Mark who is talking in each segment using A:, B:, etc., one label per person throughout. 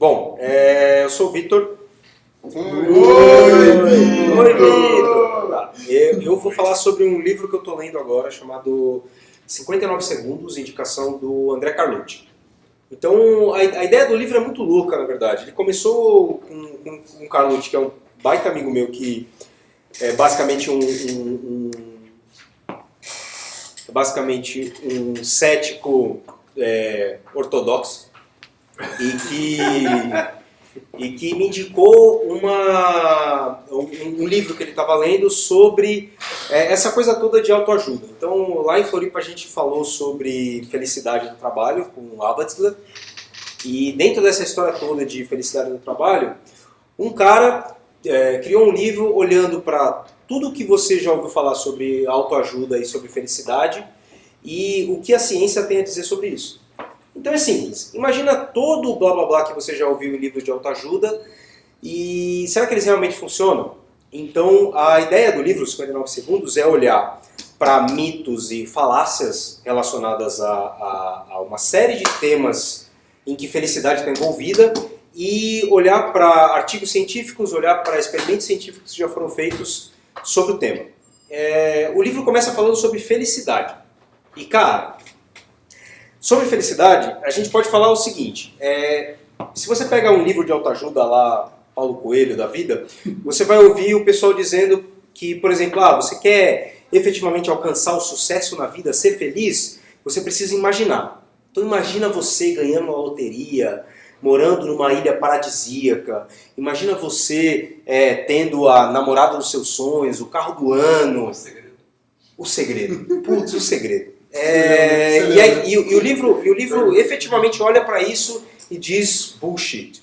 A: Bom, eu sou o Vitor.
B: Oi,
A: Vitor! Tá. Eu vou falar sobre um livro que eu estou lendo agora, chamado 59 Segundos, indicação do André Carlucci. Então, a ideia do livro é muito louca, na verdade. Ele começou com o Carlucci, que é um baita amigo meu, que é basicamente um cético ortodoxo e que me indicou um livro que ele estava lendo sobre essa coisa toda de autoajuda. Então, lá em Floripa a gente falou sobre felicidade no trabalho com o Abbatzler, e dentro dessa história toda de felicidade no trabalho, um cara criou um livro olhando para tudo que você já ouviu falar sobre autoajuda e sobre felicidade e o que a ciência tem a dizer sobre isso. Então é simples, imagina todo o blá blá blá que você já ouviu em livros de autoajuda e será que eles realmente funcionam? Então a ideia do livro 59 Segundos é olhar para mitos e falácias relacionadas a uma série de temas em que felicidade está envolvida e olhar para artigos científicos, olhar para experimentos científicos que já foram feitos sobre o tema. O livro começa falando sobre felicidade. E cara, sobre felicidade, a gente pode falar o seguinte, se você pega um livro de autoajuda lá, Paulo Coelho da vida, você vai ouvir o pessoal dizendo que, por exemplo, você quer efetivamente alcançar o sucesso na vida, ser feliz, você precisa imaginar. Então imagina você ganhando uma loteria, morando numa ilha paradisíaca, imagina você tendo a namorada dos seus sonhos, o carro do ano. O segredo. Putz, o segredo. E o livro efetivamente olha para isso e diz bullshit.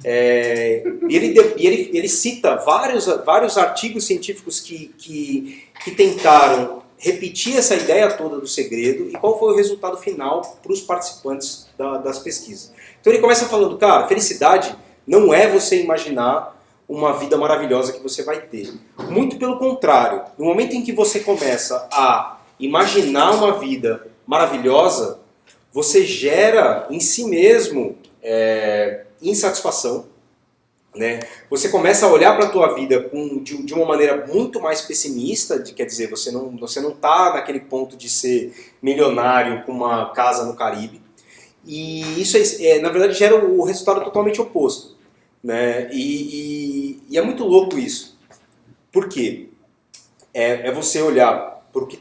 A: Ele cita vários artigos científicos que tentaram repetir essa ideia toda do segredo e qual foi o resultado final para os participantes das pesquisas. Então ele começa falando, cara, felicidade não é você imaginar uma vida maravilhosa que você vai ter. Muito pelo contrário, no momento em que você começa a imaginar uma vida maravilhosa, você gera em si mesmo insatisfação, né? Você começa a olhar para a tua vida de uma maneira muito mais pessimista, quer dizer, você não está naquele ponto de ser milionário com uma casa no Caribe, e isso na verdade gera o resultado totalmente oposto, né? E é muito louco isso. Por quê? É você olhar porque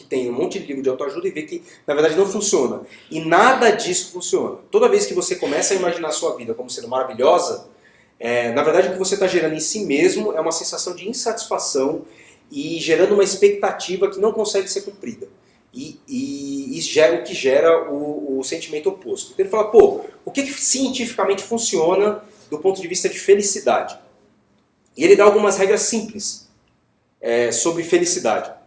A: tem um monte de livro de autoajuda e ver que na verdade não funciona. E nada disso funciona. Toda vez que você começa a imaginar a sua vida como sendo maravilhosa, na verdade o que você está gerando em si mesmo é uma sensação de insatisfação e gerando uma expectativa que não consegue ser cumprida. E isso gera o que gera o sentimento oposto. Então ele fala, o que cientificamente funciona do ponto de vista de felicidade? E ele dá algumas regras simples sobre felicidade.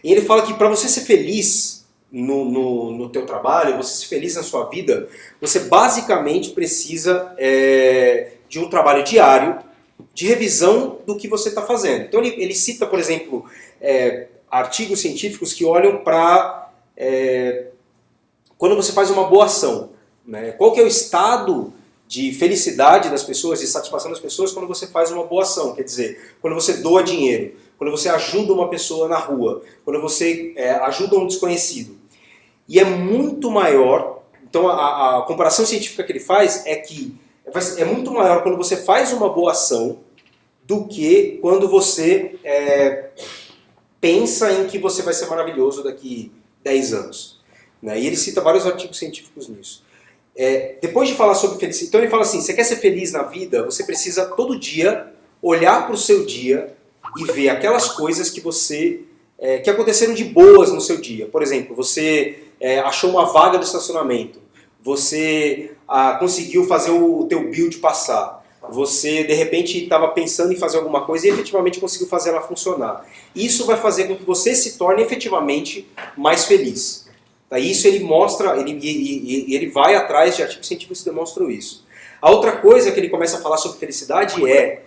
A: E ele fala que para você ser feliz no teu trabalho, você ser feliz na sua vida, você basicamente precisa de um trabalho diário de revisão do que você está fazendo. Então ele cita, por exemplo, artigos científicos que olham para quando você faz uma boa ação, né? Qual que é o estado de felicidade das pessoas, de satisfação das pessoas quando você faz uma boa ação, quer dizer, quando você doa dinheiro, quando você ajuda uma pessoa na rua, quando você ajuda um desconhecido. E é muito maior, então a comparação científica que ele faz é que é muito maior quando você faz uma boa ação do que quando você pensa em que você vai ser maravilhoso daqui 10 anos. Né? E ele cita vários artigos científicos nisso. Depois de falar sobre felicidade, então ele fala assim, você quer ser feliz na vida, você precisa todo dia olhar para o seu dia e ver aquelas coisas que aconteceram de boas no seu dia. Por exemplo, você achou uma vaga do estacionamento, você conseguiu fazer o teu build passar, você de repente estava pensando em fazer alguma coisa e efetivamente conseguiu fazer ela funcionar. Isso vai fazer com que você se torne efetivamente mais feliz. Isso ele mostra, ele vai atrás de artigos científicos que demonstram isso. A outra coisa que ele começa a falar sobre felicidade é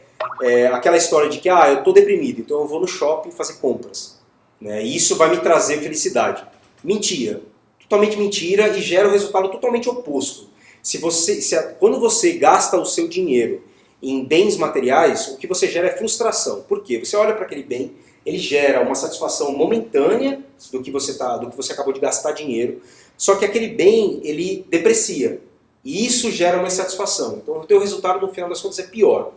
A: aquela história de que eu estou deprimido, então eu vou no shopping fazer compras. Né? E isso vai me trazer felicidade. Mentira. Totalmente mentira e gera um resultado totalmente oposto. Quando você gasta o seu dinheiro em bens materiais, o que você gera é frustração. Por quê? Você olha para aquele bem, ele gera uma satisfação momentânea do que você acabou de gastar dinheiro, só que aquele bem, ele deprecia. E isso gera uma insatisfação. Então o teu resultado, no final das contas, é pior.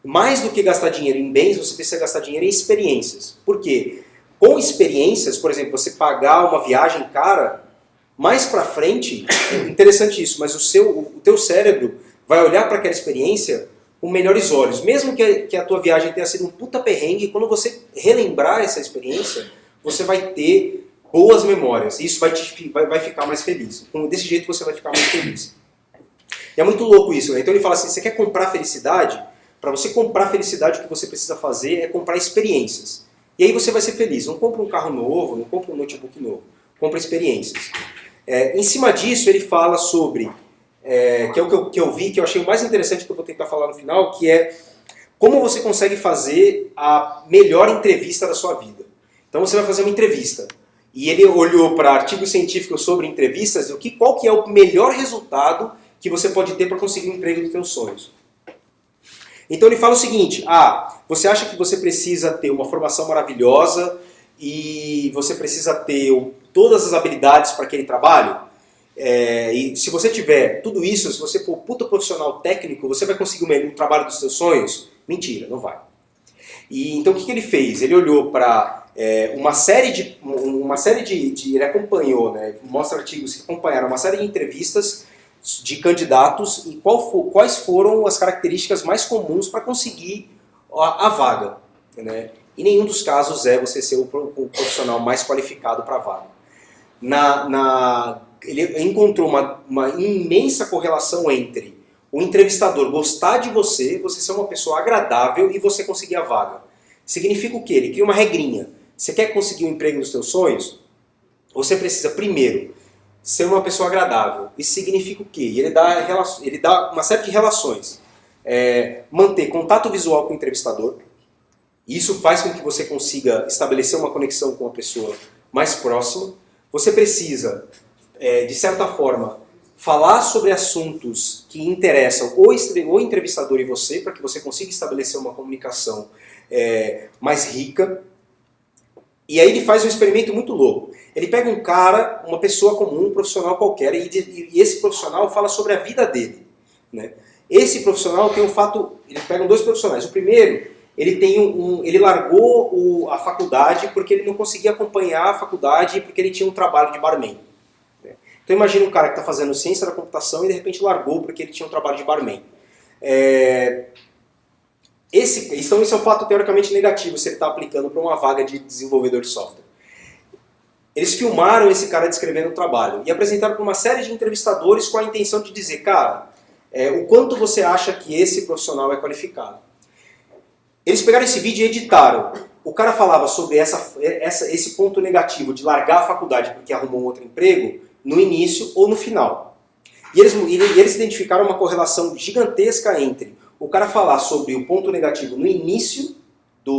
A: Mais do que gastar dinheiro em bens, você precisa gastar dinheiro em experiências. Por quê? Com experiências, por exemplo, você pagar uma viagem cara, mais pra frente, interessante isso, mas o teu cérebro vai olhar para aquela experiência com melhores olhos. Mesmo que a tua viagem tenha sido um puta perrengue, quando você relembrar essa experiência, você vai ter boas memórias. E isso vai ficar mais feliz. Desse jeito você vai ficar mais feliz. E é muito louco isso, né? Então ele fala assim, você quer comprar felicidade? Para você comprar felicidade, o que você precisa fazer é comprar experiências. E aí você vai ser feliz. Não compra um carro novo, não compra um notebook novo. Compra experiências. Em cima disso, ele fala sobre, que é o que eu vi, que eu achei o mais interessante que eu vou tentar falar no final, que é como você consegue fazer a melhor entrevista da sua vida. Então você vai fazer uma entrevista. E ele olhou para artigos científicos sobre entrevistas e qual que é o melhor resultado que você pode ter para conseguir um emprego dos seus sonhos. Então ele fala o seguinte, você acha que você precisa ter uma formação maravilhosa e você precisa ter todas as habilidades para aquele trabalho? E se você tiver tudo isso, se você for puta profissional técnico, você vai conseguir um trabalho dos seus sonhos? Mentira, não vai. E então o que ele fez? Ele olhou para uma série de... Ele acompanhou, né, mostra artigos que acompanharam uma série de entrevistas de candidatos e quais foram as características mais comuns para conseguir a vaga. Né? E nenhum dos casos é você ser o profissional mais qualificado para a vaga. Ele encontrou uma imensa correlação entre o entrevistador gostar de você ser uma pessoa agradável e você conseguir a vaga. Significa o quê? Ele cria uma regrinha. Você quer conseguir o emprego dos seus sonhos? Você precisa, primeiro, ser uma pessoa agradável. Isso significa o quê? Ele dá uma série de relações. Manter contato visual com o entrevistador. Isso faz com que você consiga estabelecer uma conexão com a pessoa mais próxima. Você precisa, de certa forma, falar sobre assuntos que interessam o entrevistador e você, para que você consiga estabelecer uma comunicação mais rica. E aí ele faz um experimento muito louco. Ele pega um cara, uma pessoa comum, um profissional qualquer, e esse profissional fala sobre a vida dele. Né? Esse profissional tem um fato... Eles pegam dois profissionais. O primeiro, ele largou a faculdade porque ele não conseguia acompanhar a faculdade porque ele tinha um trabalho de barman. Né? Então imagina um cara que está fazendo ciência da computação e de repente largou porque ele tinha um trabalho de barman. Isso é um fato teoricamente negativo se ele está aplicando para uma vaga de desenvolvedor de software. Eles filmaram esse cara descrevendo o trabalho e apresentaram para uma série de entrevistadores com a intenção de dizer, cara, o quanto você acha que esse profissional é qualificado. Eles pegaram esse vídeo e editaram. O cara falava sobre esse ponto negativo de largar a faculdade porque arrumou um outro emprego no início ou no final. E eles identificaram uma correlação gigantesca entre o cara falar sobre o ponto negativo no início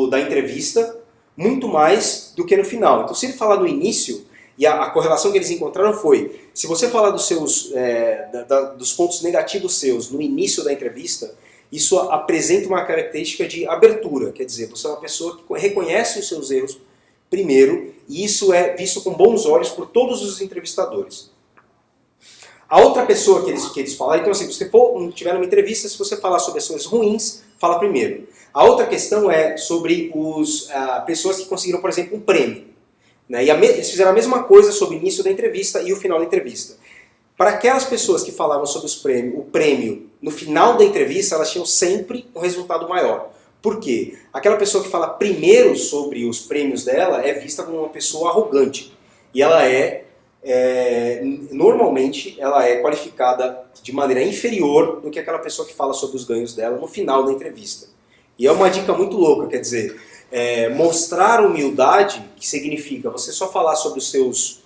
A: da entrevista, muito mais do que no final. Então se ele falar no início, e a correlação que eles encontraram foi, se você falar dos pontos negativos seus no início da entrevista, isso apresenta uma característica de abertura, quer dizer, você é uma pessoa que reconhece os seus erros primeiro, e isso é visto com bons olhos por todos os entrevistadores. A outra pessoa que eles falam, então assim, se você tiver numa entrevista, se você falar sobre as coisas ruins, fala primeiro. A outra questão é sobre pessoas que conseguiram, por exemplo, um prêmio. Né? E eles fizeram a mesma coisa sobre o início da entrevista e o final da entrevista. Para aquelas pessoas que falavam sobre o prêmio no final da entrevista, elas tinham sempre um resultado maior. Por quê? Aquela pessoa que fala primeiro sobre os prêmios dela é vista como uma pessoa arrogante. E ela normalmente ela é qualificada de maneira inferior do que aquela pessoa que fala sobre os ganhos dela no final da entrevista. E é uma dica muito louca, quer dizer, mostrar humildade, que significa você só falar sobre os seus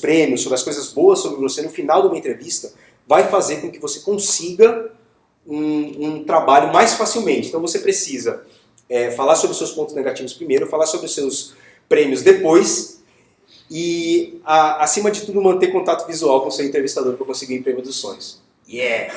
A: prêmios, sobre as coisas boas sobre você no final de uma entrevista, vai fazer com que você consiga um trabalho mais facilmente. Então você precisa falar sobre os seus pontos negativos primeiro, falar sobre os seus prêmios depois, E, acima de tudo, manter contato visual com o seu entrevistador para conseguir o emprego dos sonhos. Yeah!